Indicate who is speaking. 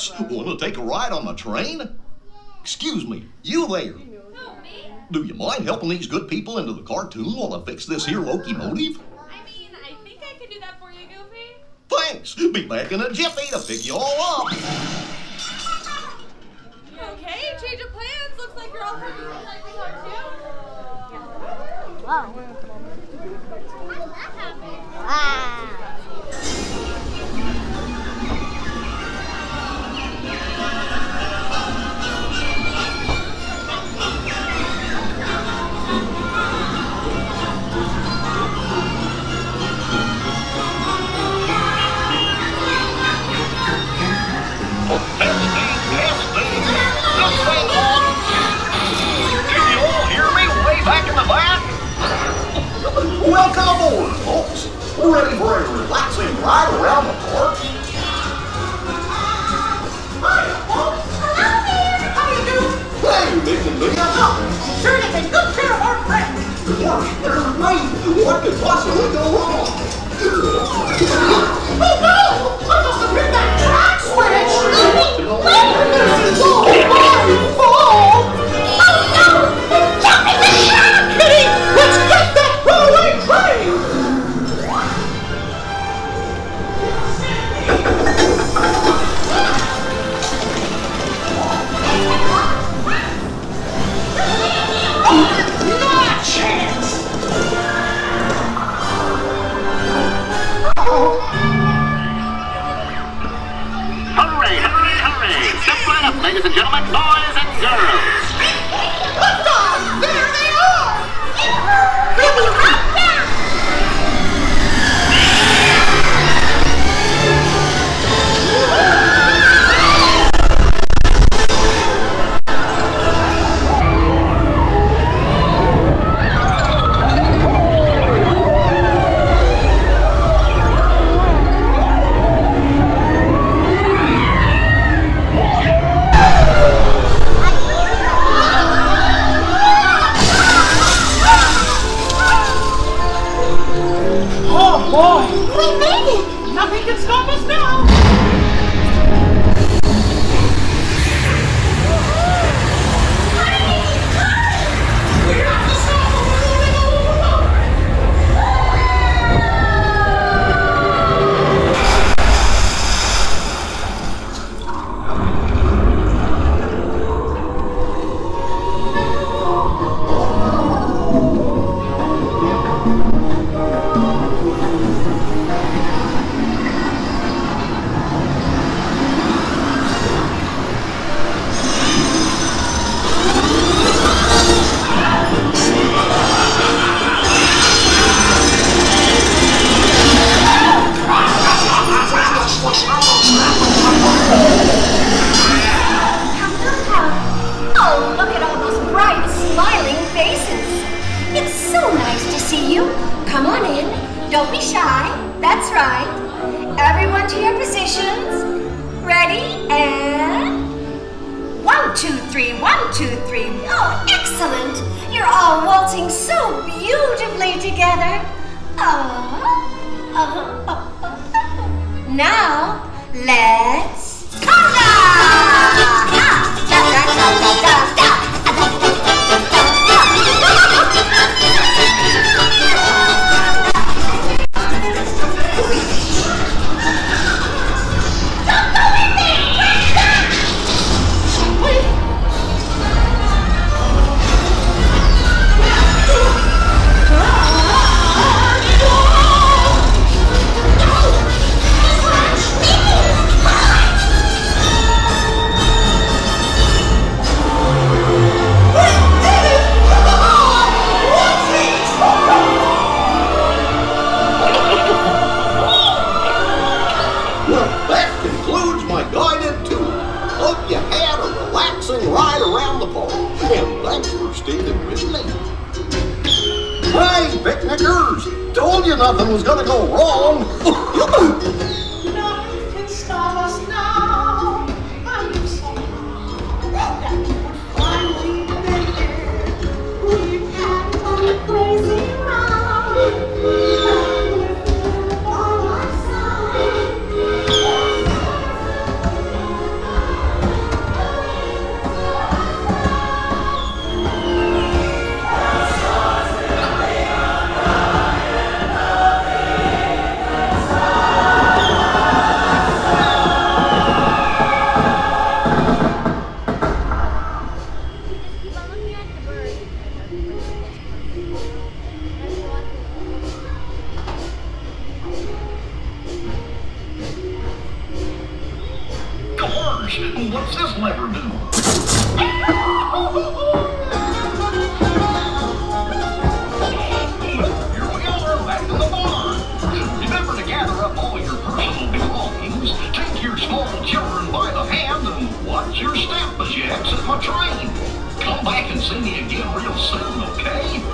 Speaker 1: folks. Want to take a ride on the train? Excuse me, you there.
Speaker 2: Who, me?
Speaker 1: Do you mind helping these good people into the cartoon while I fix this here locomotive?
Speaker 2: I mean, I think I can do that for you, Goofy.
Speaker 1: Thanks. Be back in a jiffy to pick you all up.
Speaker 2: Okay, change of plans. Looks like you're all pretty like we talked to.
Speaker 3: Wow. Wow.
Speaker 1: Welcome aboard, folks. We're ready for a relaxing ride around the park.
Speaker 4: Hi, folks. Hello there. How you doing?
Speaker 1: Hey, Minnie and Minnie.
Speaker 4: Sure to take good care of our friends.
Speaker 1: They're great. What could possibly go wrong?
Speaker 4: Oh, no! I must have hit that track switch. Oh, no! It's jumping the shark! Minnie, let's get that runaway train! Not a chance!
Speaker 5: Hooray, hooray, hooray! Step right up, ladies and gentlemen, boys and girls!
Speaker 4: Liftoff! There they are! We'll be right back! Oh boy! We made it! Nothing can stop us now!
Speaker 3: Oh, look at all those bright, smiling faces. It's so nice to see you. Come on in. Don't be shy. That's right. Everyone to your positions. Ready? And 1, 2, 3, 1, 2, 3. Oh, excellent. You're all waltzing so beautifully together. Now, let's conga!
Speaker 1: Ride around the park, and thanks for sticking with me. Hey, picnickers! Told you nothing was gonna go wrong.
Speaker 4: Nothing can stop us now. I'm so glad that you would finally make it. We've had a crazy ride. And with you by my side.
Speaker 5: this lever do? Here we are, back to the barn. Remember to gather up all your personal belongings, take your small children by the hand, and watch your step as you exit my train. Come back and see me again real soon, okay?